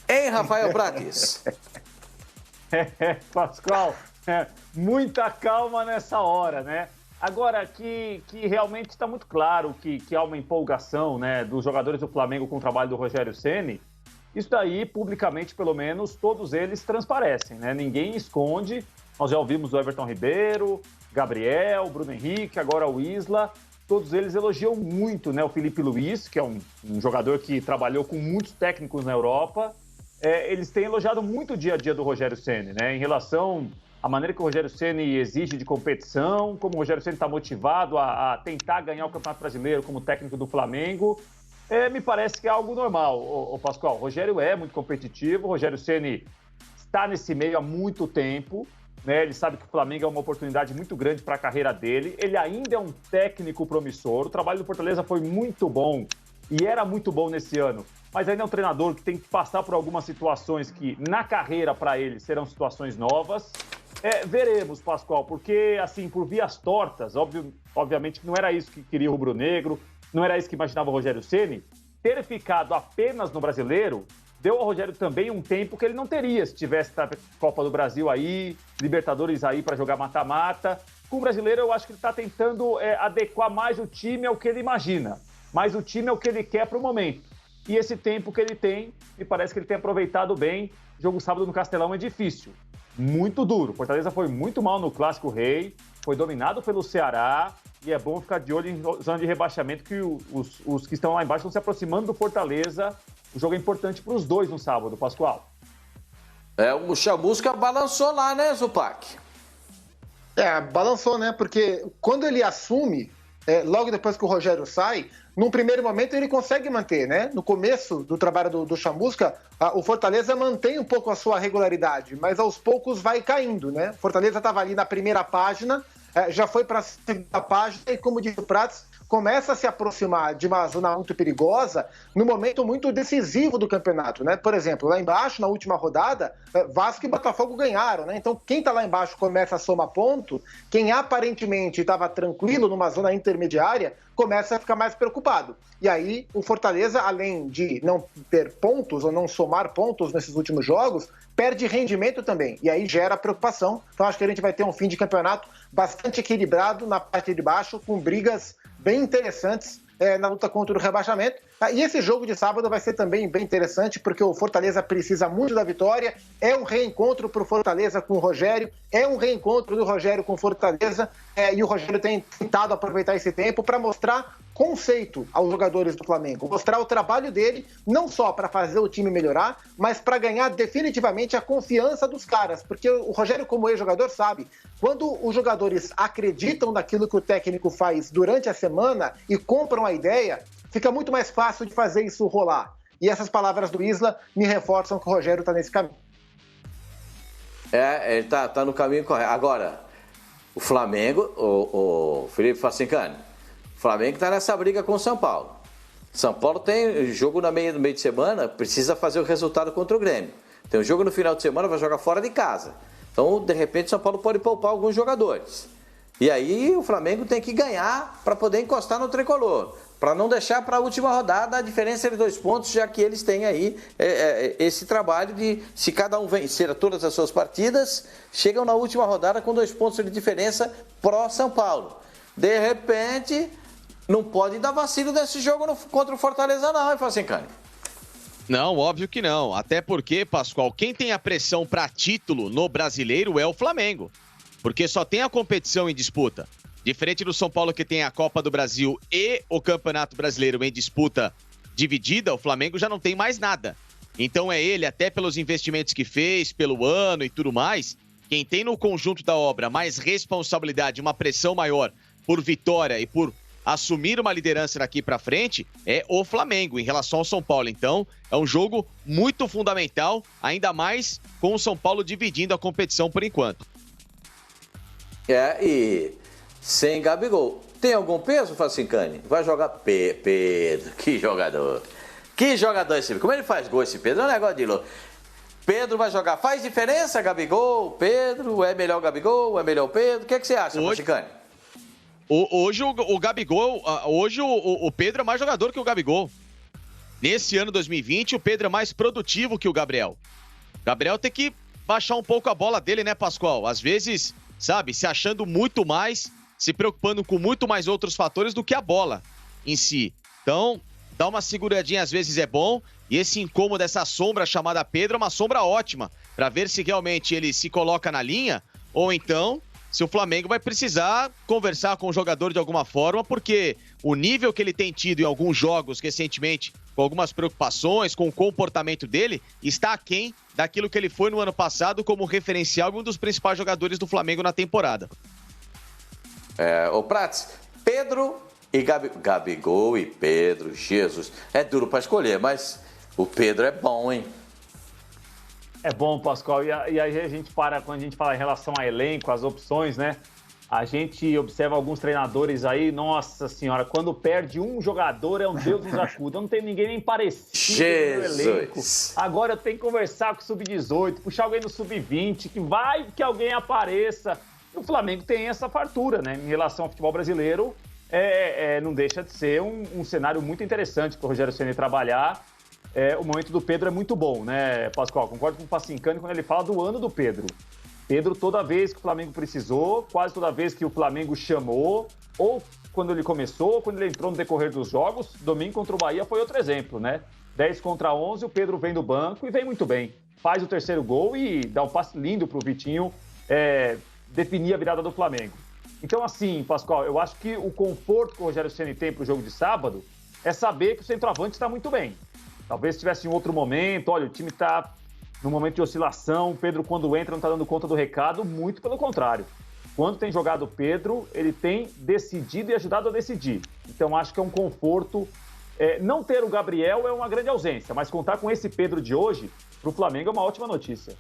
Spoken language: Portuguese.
Hein, Rafael Prates? Pascoal, muita calma nessa hora, né? Agora, que realmente está muito claro que há uma empolgação, né, dos jogadores do Flamengo com o trabalho do Rogério Ceni. Isso daí, publicamente, pelo menos, todos eles transparecem, né? Ninguém esconde. Nós já ouvimos o Everton Ribeiro, Gabriel, Bruno Henrique, agora o Isla. Todos eles elogiam muito, né, o Felipe Luiz, que é um jogador que trabalhou com muitos técnicos na Europa. Eles têm elogiado muito o dia a dia do Rogério Ceni, né, em relação à maneira que o Rogério Ceni exige de competição, como o Rogério Ceni está motivado a tentar ganhar o Campeonato Brasileiro como técnico do Flamengo. Me parece que é algo normal, o Pascoal. O Rogério é muito competitivo, o Rogério Ceni está nesse meio há muito tempo, né? Ele sabe que o Flamengo é uma oportunidade muito grande para a carreira dele. Ele ainda é um técnico promissor. O trabalho do Fortaleza foi muito bom e era muito bom nesse ano. Mas ainda é um treinador que tem que passar por algumas situações que, na carreira, para ele, serão situações novas. Veremos, Pascoal, porque, assim, por vias tortas, obviamente que não era isso que queria o rubro-negro, não era isso que imaginava o Rogério Ceni. Ter ficado apenas no Brasileiro deu ao Rogério também um tempo que ele não teria se tivesse a Copa do Brasil aí, Libertadores aí para jogar mata-mata. Com o Brasileiro, eu acho que ele está tentando adequar mais o time ao que ele imagina, mais o time ao que ele quer para o momento. E esse tempo que ele tem, me parece que ele tem aproveitado bem. O jogo sábado no Castelão é difícil, muito duro. Fortaleza foi muito mal no Clássico Rei, foi dominado pelo Ceará. E é bom ficar de olho em zona de rebaixamento, que os que estão lá embaixo estão se aproximando do Fortaleza. O jogo é importante para os dois no sábado, Pascoal. O Chamusca balançou lá, né, Zupac? Balançou, né? Porque quando ele assume, logo depois que o Rogério sai, num primeiro momento ele consegue manter, né? No começo do trabalho do Chamusca, o Fortaleza mantém um pouco a sua regularidade, mas aos poucos vai caindo, né? O Fortaleza estava ali na primeira página, já foi para a segunda página e, como disse o Prats, começa a se aproximar de uma zona muito perigosa no momento muito decisivo do campeonato, né? Por exemplo, lá embaixo, na última rodada, Vasco e Botafogo ganharam, né? Então, quem está lá embaixo começa a somar ponto, quem aparentemente estava tranquilo numa zona intermediária, começa a ficar mais preocupado. E aí, o Fortaleza, além de não ter pontos ou não somar pontos nesses últimos jogos, perde rendimento também. E aí gera preocupação. Então, acho que a gente vai ter um fim de campeonato bastante equilibrado na parte de baixo, com brigas bem interessantes na luta contra o rebaixamento. E esse jogo de sábado vai ser também bem interessante, porque o Fortaleza precisa muito da vitória. É um reencontro para o Fortaleza com o Rogério, é um reencontro do Rogério com o Fortaleza, e o Rogério tem tentado aproveitar esse tempo para mostrar conceito aos jogadores do Flamengo, mostrar o trabalho dele, não só para fazer o time melhorar, mas para ganhar definitivamente a confiança dos caras, porque o Rogério, como ex-jogador, sabe, quando os jogadores acreditam naquilo que o técnico faz durante a semana e compram a ideia, fica muito mais fácil de fazer isso rolar. E essas palavras do Isla me reforçam que o Rogério está nesse caminho. Ele tá no caminho correto. Agora, o Flamengo, o Felipe Facincani, o Flamengo está nessa briga com o São Paulo. São Paulo tem jogo no meio de semana, precisa fazer o resultado contra o Grêmio. Tem um jogo no final de semana, vai jogar fora de casa. Então, de repente, São Paulo pode poupar alguns jogadores. E aí o Flamengo tem que ganhar para poder encostar no tricolor, para não deixar para a última rodada a diferença de 2 pontos, já que eles têm aí esse trabalho de, se cada um vencer todas as suas partidas, chegam na última rodada com 2 pontos de diferença pró São Paulo. De repente, não pode dar vacilo nesse jogo contra o Fortaleza não, hein, Facincani? Não, óbvio que não. Até porque, Pascoal, quem tem a pressão para título no Brasileiro é o Flamengo. Porque só tem a competição em disputa. Diferente do São Paulo, que tem a Copa do Brasil e o Campeonato Brasileiro em disputa dividida, o Flamengo já não tem mais nada. Então é ele, até pelos investimentos que fez, pelo ano e tudo mais, quem tem no conjunto da obra mais responsabilidade, uma pressão maior por vitória e por assumir uma liderança daqui para frente é o Flamengo em relação ao São Paulo. Então é um jogo muito fundamental, ainda mais com o São Paulo dividindo a competição por enquanto. E sem Gabigol. Tem algum peso, Facincani? Vai jogar Pedro. Que jogador. Que jogador esse. Como ele faz gol esse Pedro? É um negócio de louco. Pedro vai jogar. Faz diferença, Gabigol? Pedro? É melhor o Gabigol? É melhor o Pedro? O que você acha, Facincani? Hoje o Gabigol... Hoje o Pedro é mais jogador que o Gabigol. Nesse ano 2020, o Pedro é mais produtivo que o Gabriel. O Gabriel tem que baixar um pouco a bola dele, né, Pascoal? Às vezes, sabe, se achando muito mais, se preocupando com muito mais outros fatores do que a bola em si. Então, dar uma seguradinha às vezes é bom, e esse incômodo, essa sombra chamada Pedro é uma sombra ótima, para ver se realmente ele se coloca na linha, ou então se o Flamengo vai precisar conversar com o jogador de alguma forma, porque o nível que ele tem tido em alguns jogos recentemente, com algumas preocupações, com o comportamento dele, está aquém daquilo que ele foi no ano passado como referencial e um dos principais jogadores do Flamengo na temporada. Ô Prats, Pedro e Gabigol e Pedro, Jesus, é duro para escolher, mas o Pedro é bom, hein? É bom, Pascoal, e aí a gente quando a gente fala em relação a elenco, as opções, né? A gente observa alguns treinadores aí, nossa senhora, quando perde um jogador é um Deus nos acuda. Não tem ninguém nem parecido no elenco. Agora eu tenho que conversar com o Sub-18, puxar alguém no Sub-20, que vai que alguém apareça. E o Flamengo tem essa fartura, né? Em relação ao futebol brasileiro, não deixa de ser um cenário muito interessante para o Rogério Ceni trabalhar. O momento do Pedro é muito bom, né, Pascoal? Concordo com o Facincani quando ele fala do ano do Pedro. Pedro, toda vez que o Flamengo precisou, quase toda vez que o Flamengo chamou, ou quando ele começou, ou quando ele entrou no decorrer dos jogos, domingo contra o Bahia foi outro exemplo, né? 10 contra 11, o Pedro vem do banco e vem muito bem. Faz o terceiro gol e dá um passe lindo pro Vitinho definir a virada do Flamengo. Então, assim, Pascoal, eu acho que o conforto que o Rogério Ceni tem pro jogo de sábado é saber que o centroavante está muito bem. Talvez tivesse em outro momento, olha, o time está num momento de oscilação, o Pedro quando entra não está dando conta do recado, muito pelo contrário. Quando tem jogado o Pedro, ele tem decidido e ajudado a decidir. Então acho que é um conforto. Não ter o Gabriel é uma grande ausência, mas contar com esse Pedro de hoje, para o Flamengo é uma ótima notícia.